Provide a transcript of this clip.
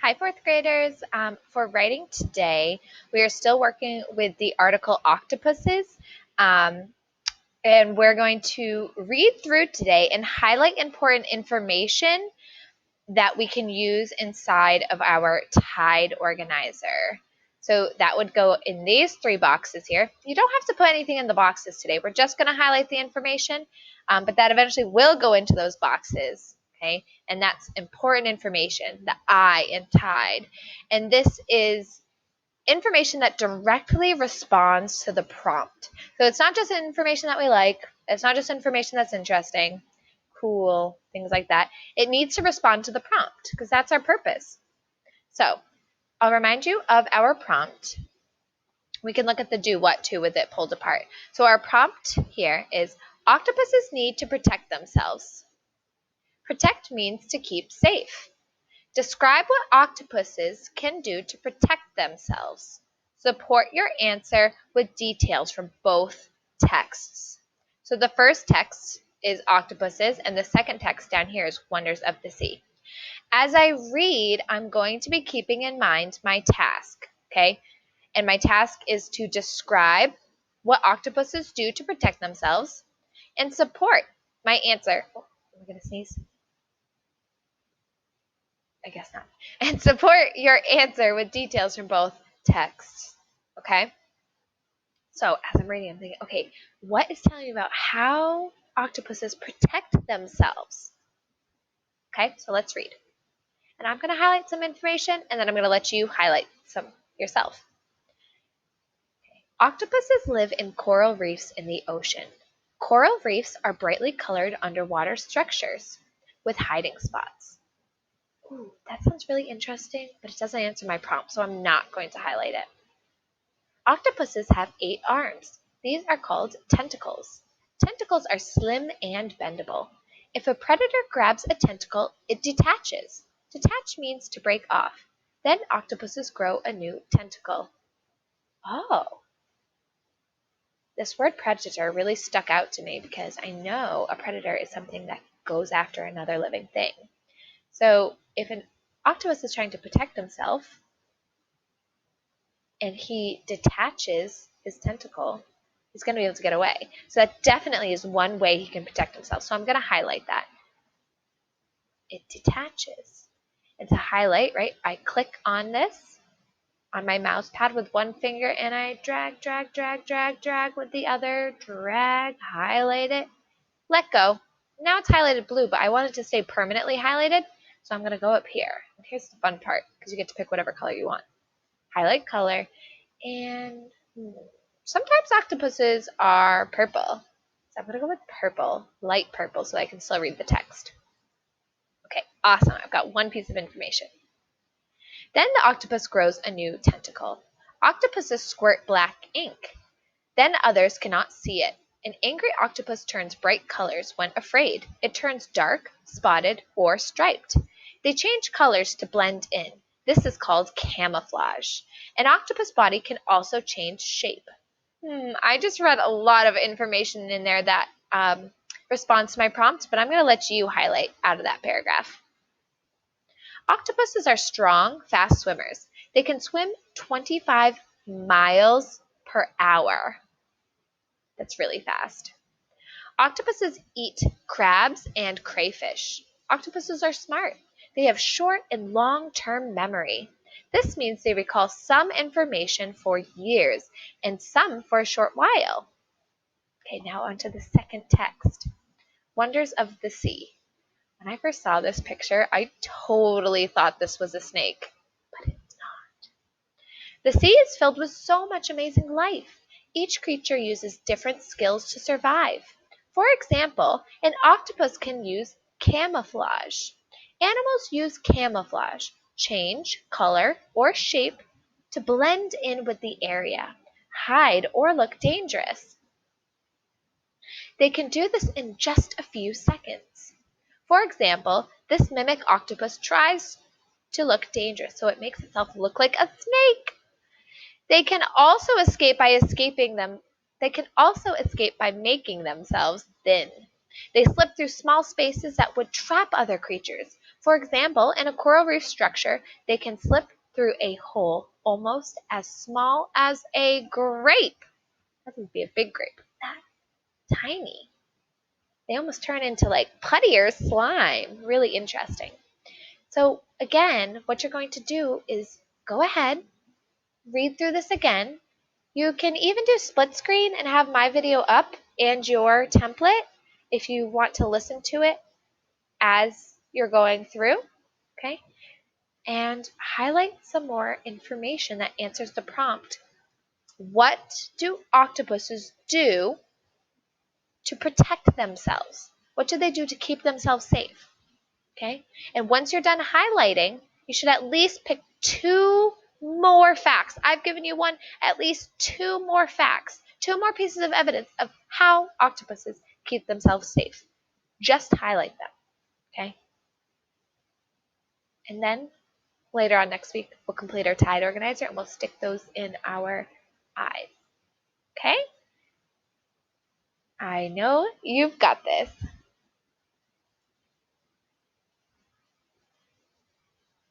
Hi, fourth graders. For writing today, we are still working with the article Octopuses, and we're going to read through today and highlight important information that we can use inside of our tide organizer. So that would go in these three boxes here. You don't have to put anything in the boxes today. We're just going to highlight the information, but that eventually will go into those boxes. Okay, and that's important information, the I in tide. And this is information that directly responds to the prompt. So it's not just information that we like. It's not just information that's interesting, cool, things like that. It needs to respond to the prompt because that's our purpose. So I'll remind you of our prompt. We can look at the do what to with it pulled apart. So our prompt here is octopuses need to protect themselves. Protect means to keep safe. Describe what octopuses can do to protect themselves. Support your answer with details from both texts. So the first text is octopuses, and the second text down here is wonders of the sea. As I read, I'm going to be keeping in mind my task, okay? And my task is to describe what octopuses do to protect themselves and support my answer. Oh, am I going to sneeze? I guess not. And support your answer with details from both texts, okay? So as I'm reading, I'm thinking, okay, what is telling me about how octopuses protect themselves? Okay, so let's read. And I'm going to highlight some information, and then I'm going to let you highlight some yourself. Okay. Octopuses live in coral reefs in the ocean. Coral reefs are brightly colored underwater structures with hiding spots. Ooh, that sounds really interesting, but it doesn't answer my prompt, so I'm not going to highlight it. Octopuses have 8 arms. These are called tentacles. Tentacles are slim and bendable. If a predator grabs a tentacle, it detaches. Detach means to break off. Then octopuses grow a new tentacle. Oh, this word predator really stuck out to me because I know a predator is something that goes after another living thing. So if an octopus is trying to protect himself and he detaches his tentacle, he's going to be able to get away. So that definitely is one way he can protect himself. So I'm going to highlight that. It detaches. And to highlight, right, I click on this on my mouse pad with one finger and I drag, drag, drag, drag, drag with the other, drag, highlight it, let go. Now it's highlighted blue, but I want it to stay permanently highlighted, so I'm going to go up here. And here's the fun part, because you get to pick whatever color you want. Highlight color, and sometimes octopuses are purple. So I'm going to go with purple, light purple, so I can still read the text. Okay, awesome. I've got one piece of information. Then the octopus grows a new tentacle. Octopuses squirt black ink. Then others cannot see it. An angry octopus turns bright colors when afraid. It turns dark, spotted, or striped. They change colors to blend in. This is called camouflage. An octopus body can also change shape. I just read a lot of information in there that responds to my prompt, but I'm going to let you highlight out of that paragraph. Octopuses are strong, fast swimmers. They can swim 25 miles per hour. That's really fast. Octopuses eat crabs and crayfish. Octopuses are smart. They have short and long-term memory. This means they recall some information for years and some for a short while. Okay, now on to the second text. Wonders of the sea. When I first saw this picture, I totally thought this was a snake, but it's not. The sea is filled with so much amazing life. Each creature uses different skills to survive. For example, an octopus can use camouflage. Animals use camouflage, change color or shape to blend in with the area, hide or look dangerous. They can do this in just a few seconds. For example, this mimic octopus tries to look dangerous, so it makes itself look like a snake. They can also escape by making themselves thin. They slip through small spaces that would trap other creatures. For example, in a coral reef structure, they can slip through a hole almost as small as a grape. That would be a big grape. That tiny. They almost turn into like putty or slime. Really interesting. So again, what you're going to do is go ahead, read through this again. You can even do split screen and have my video up and your template if you want to listen to it as you're going through, okay? And highlight some more information that answers the prompt. What do octopuses do to protect themselves? What do they do to keep themselves safe? Okay? And once you're done highlighting, you should at least pick 2 more facts. I've given you one, at least 2 more facts, 2 more pieces of evidence of how octopuses keep themselves safe. Just highlight them, okay? And then later on next week, we'll complete our tide organizer and we'll stick those in our eyes, okay? I know you've got this.